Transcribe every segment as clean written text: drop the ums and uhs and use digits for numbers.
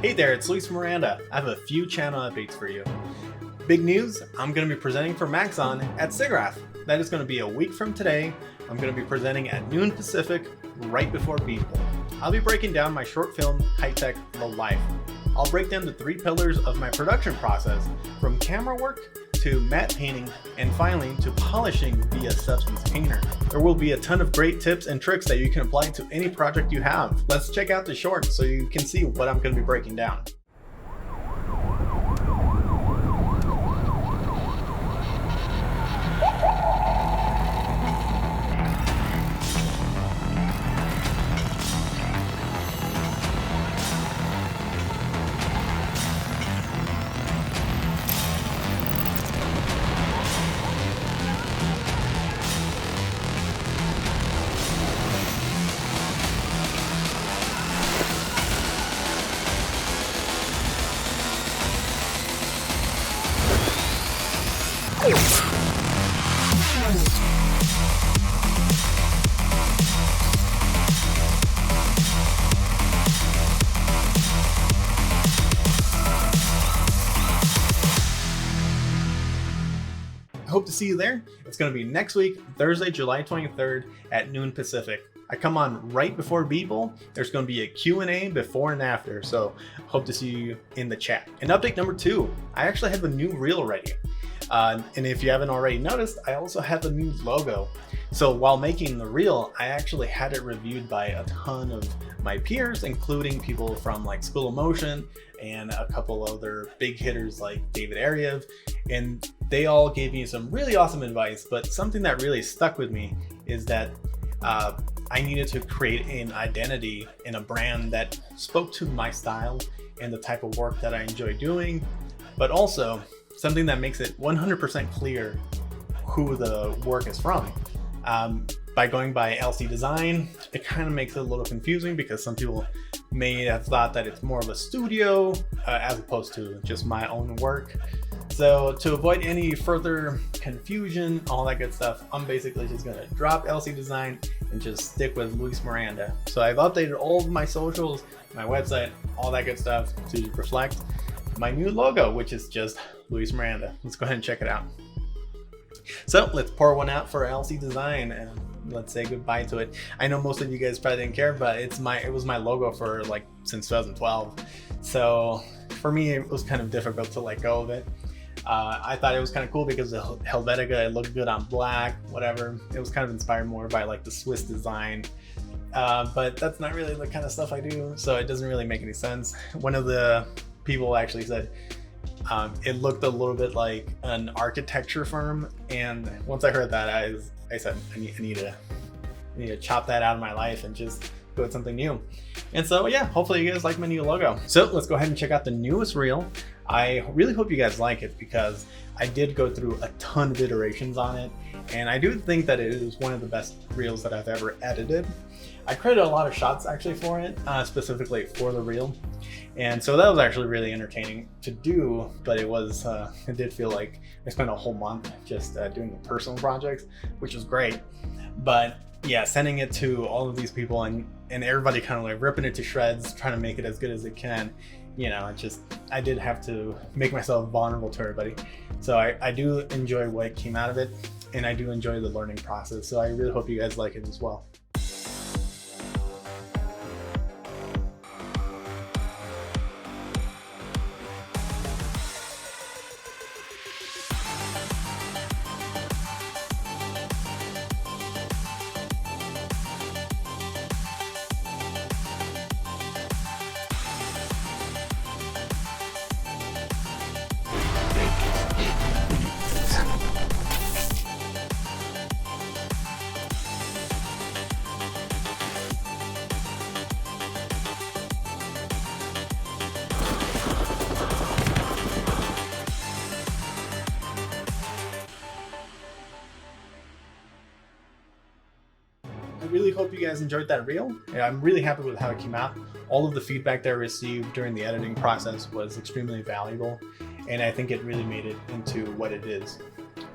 Hey there, it's Luis Miranda. I have a few channel updates for you. Big news, I'm going to be presenting for Maxon at Siggraph. That is going to be a week from today. I'm going to be presenting at noon Pacific, right before people. I'll be breaking down my short film, High Tech, The Life. I'll break down the 3 pillars of my production process, from camera work to matte painting, and finally to polishing via Substance Painter. There will be a ton of great tips and tricks that you can apply to any project you have. Let's check out the short so you can see what I'm going to be breaking down. I hope to see you there. It's going to be next week, Thursday, July 23rd at noon Pacific. I come on right before people. There's going to be a Q&A before and after, so hope to see you in the chat. And update number 2, I actually have a new reel ready. And if you haven't already noticed, I also have a new logo. So while making the reel, I actually had it reviewed by a ton of my peers, including people from like School of Motion and a couple other big hitters like David Ariev. And they all gave me some really awesome advice, but something that really stuck with me is that I needed to create an identity and a brand that spoke to my style and the type of work that I enjoy doing, but also something that makes it 100% clear who the work is from. By going by LC Design, it kind of makes it a little confusing because some people may have thought that it's more of a studio as opposed to just my own work. So to avoid any further confusion, all that good stuff, I'm basically just gonna drop LC Design and just stick with Luis Miranda. So I've updated all of my socials, my website, all that good stuff to reflect my new logo, which is just Luis Miranda. Let's go ahead and check it out. So let's pour one out for LC Design and let's say goodbye to it. I know most of you guys probably didn't care, but it was my logo for like since 2012. So for me, it was kind of difficult to let go of it. I thought it was kind of cool because the Helvetica, it looked good on black, whatever. It was kind of inspired more by like the Swiss design. But that's not really the kind of stuff I do, so it doesn't really make any sense. One of the people actually said it looked a little bit like an architecture firm, and once I heard that, I said I need to chop that out of my life and just go with something new. And so yeah, hopefully you guys like my new logo. So let's go ahead and check out the newest reel. I really hope you guys like it because I did go through a ton of iterations on it, and I do think that it is one of the best reels that I've ever edited. I created a lot of shots actually for it, specifically for the reel. And so that was actually really entertaining to do, but it did feel like I spent a whole month just doing the personal projects, which was great. But yeah, sending it to all of these people and everybody kind of like ripping it to shreds, trying to make it as good as it can, you know, I did have to make myself vulnerable to everybody. So I do enjoy what came out of it, and I do enjoy the learning process. So I really hope you guys like it as well. I really hope you guys enjoyed that reel. I'm really happy with how it came out. All of the feedback that I received during the editing process was extremely valuable, and I think it really made it into what it is.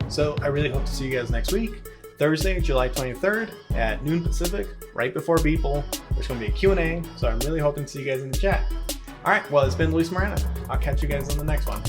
So I really hope to see you guys next week, Thursday, July 23rd at noon Pacific, right before Beeple. There's going to be a Q&A, so I'm really hoping to see you guys in the chat. All right, well, it's been Luis Miranda. I'll catch you guys on the next one.